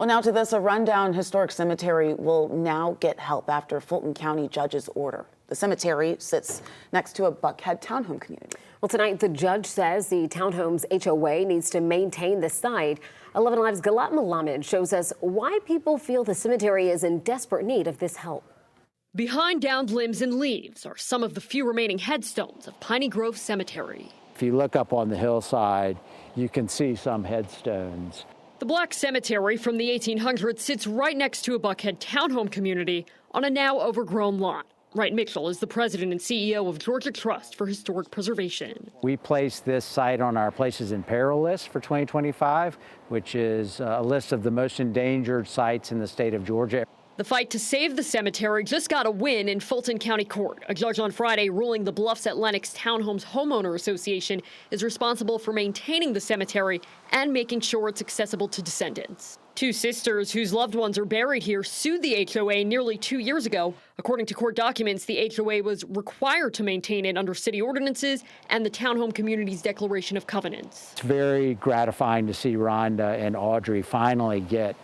Well, now to this, a rundown historic cemetery will now get help after Fulton County judge's order. The cemetery sits next to a Buckhead townhome community. Well, tonight, the judge says the townhome's HOA needs to maintain the site. 11 Alive's Galat Malamed shows us why people feel the cemetery is in desperate need of this help. Behind downed limbs and leaves are some of the few remaining headstones of Piney Grove Cemetery. If you look up on the hillside, you can see some headstones. The Black Cemetery from the 1800s sits right next to a Buckhead townhome community on a now overgrown lot. Wright Mitchell is the president and CEO of Georgia Trust for Historic Preservation. We placed this site on our Places in Peril list for 2025, which is a list of the most endangered sites in the state of Georgia. The fight to save the cemetery just got a win in Fulton County Court. A judge on Friday ruling the Bluffs at Lenox Townhomes Homeowner Association is responsible for maintaining the cemetery and making sure it's accessible to descendants. Two sisters whose loved ones are buried here sued the HOA nearly 2 years ago. According to court documents, the HOA was required to maintain it under city ordinances and the townhome community's declaration of covenants. It's very gratifying to see Rhonda and Audrey finally get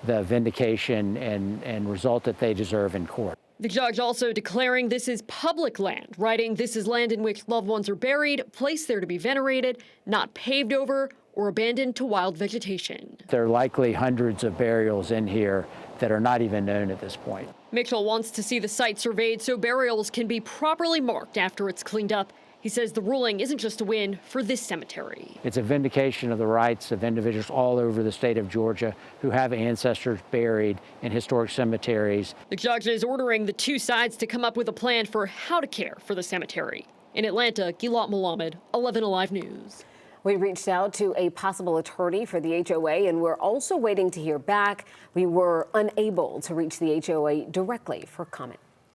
the vindication and result that they deserve in court. The judge also declaring this is public land, writing this is land in which loved ones are buried, placed there to be venerated, not paved over or abandoned to wild vegetation. There are likely hundreds of burials in here that are not even known at this point. Mitchell wants to see the site surveyed so burials can be properly marked after it's cleaned up. He says the ruling isn't just a win for this cemetery. It's a vindication of the rights of individuals all over the state of Georgia who have ancestors buried in historic cemeteries. The judge is ordering the two sides to come up with a plan for how to care for the cemetery. In Atlanta, Galat Malamed, 11 Alive News. We reached out to a possible attorney for the HOA, and we're also waiting to hear back. We were unable to reach the HOA directly for comment.